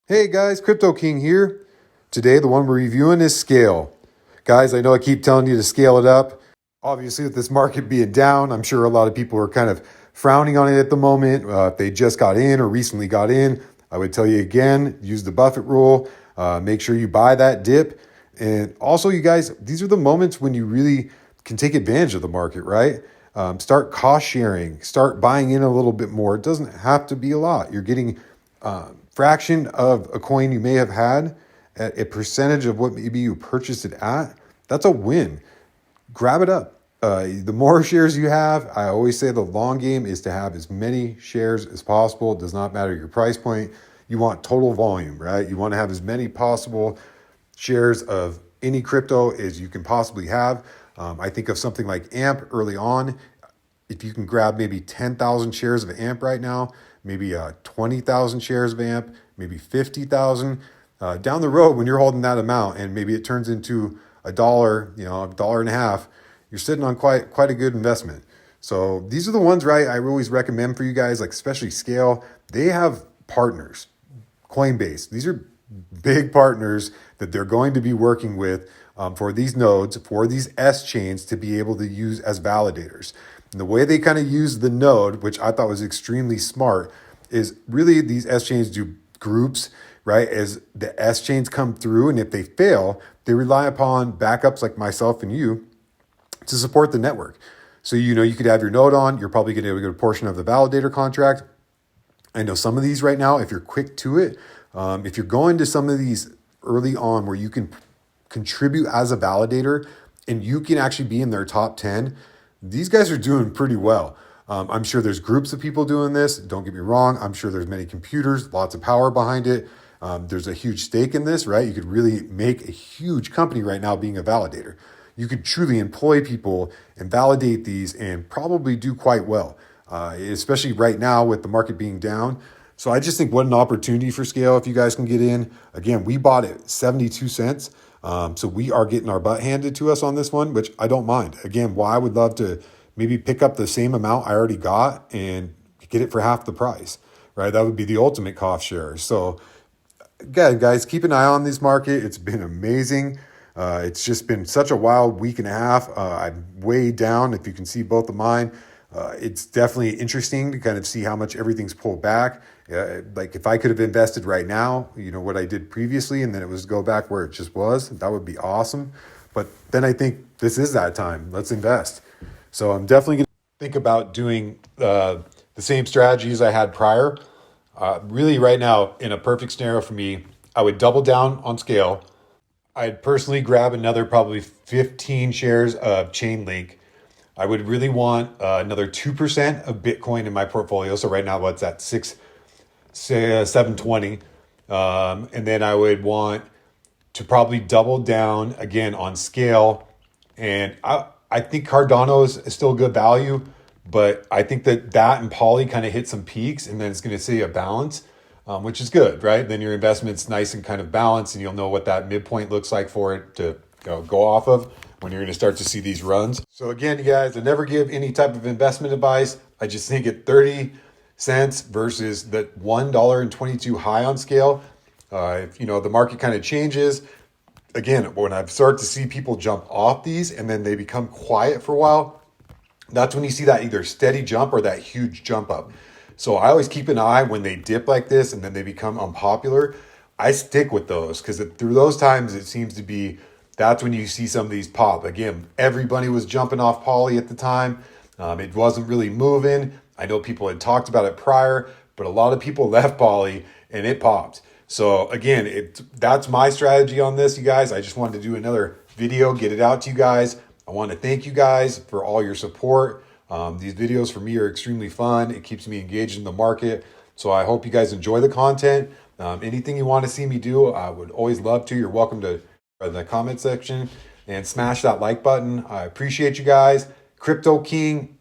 Hey guys, Crypto King here. Today, the one we're reviewing is Scale. Guys, I know I keep telling you to scale it up. Obviously, with this market being down, I'm sure a lot of people are kind of frowning on it at the moment. If they just got in or recently got in, I would tell you again, use the Buffett rule. Make sure you buy that dip. And also, you guys, these are the moments when you really can take advantage of the market, right? Start cost sharing, start buying in a little bit more. It doesn't have to be a lot. You're getting fraction of a coin you may have had at a percentage of what maybe you purchased it at. That's a win. Grab it up. The more shares you have, I always say the long game is to have as many shares as possible. It does not matter your price point. You want total volume, right? You want to have as many possible shares of any crypto as you can possibly have. I think of something like AMP early on. If you can grab maybe 10,000 shares of AMP right now, maybe 20,000 shares of AMP, maybe 50,000, down the road when you're holding that amount and maybe it turns into a dollar, a dollar and a half, you're sitting on quite a good investment. So these are the ones, right, I always recommend for you guys, like especially Scale. They have partners. Coinbase, these are big partners that they're going to be working with for these nodes, for these S chains to be able to use as validators. And the way they kind of use the node, which I thought was extremely smart, is really these S chains do groups, right? As the S chains come through, and if they fail, they rely upon backups like myself and you to support the network. So, you could have your node on, you're probably going to get a portion of the validator contract. I know some of these right now, if you're quick to it, if you're going to some of these early on where you can contribute as a validator and you can actually be in their top 10, these guys are doing pretty well. I'm sure there's groups of people doing this. Don't get me wrong. I'm sure there's many computers, lots of power behind it. There's a huge stake in this, right? You could really make a huge company right now being a validator. You could truly employ people and validate these and probably do quite well, especially right now with the market being down. So I just think what an opportunity for Scale if you guys can get in. Again, we bought it 72 cents. So we are getting our butt handed to us on this one, which I don't mind. Again, I would love to maybe pick up the same amount I already got and get it for half the price, right? That would be the ultimate cost share. So again, guys, keep an eye on this market. It's been amazing. It's just been such a wild week and a half. I'm way down. If you can see both of mine, it's definitely interesting to kind of see how much everything's pulled back. Like if I could have invested right now, what I did previously, and then it was go back where it just was, that would be awesome. But then I think this is that time. Let's invest. So I'm definitely going to think about doing the same strategies I had prior. Really right now, in a perfect scenario for me, I would double down on Scale. I'd personally grab another probably 15 shares of Chainlink. I would really want another 2% of Bitcoin in my portfolio. So right now, what's that? 720. And then I would want to probably double down again on Scale. And I think Cardano is still a good value, but I think that and Poly kind of hit some peaks, and then it's going to see a balance, which is good, right? Then your investment's nice and kind of balanced, and you'll know what that midpoint looks like for it to go off of when you're going to start to see these runs. So again, you guys, I never give any type of investment advice. I just think at 30 cents versus the $1.22 high on Scale, if the market kind of changes, again, when I start to see people jump off these and then they become quiet for a while, that's when you see that either steady jump or that huge jump up. So I always keep an eye when they dip like this and then they become unpopular. I stick with those because through those times, it seems to be that's when you see some of these pop. Again, everybody was jumping off Poly at the time. It wasn't really moving. I know people had talked about it prior, but a lot of people left Poly and it popped. So again, that's my strategy on this, you guys. I just wanted to do another video, get it out to you guys. I want to thank you guys for all your support. These videos for me are extremely fun. It keeps me engaged in the market. So I hope you guys enjoy the content. Anything you want to see me do, I would always love to. You're welcome to in the comment section and smash that like button. I appreciate you guys. Crypto King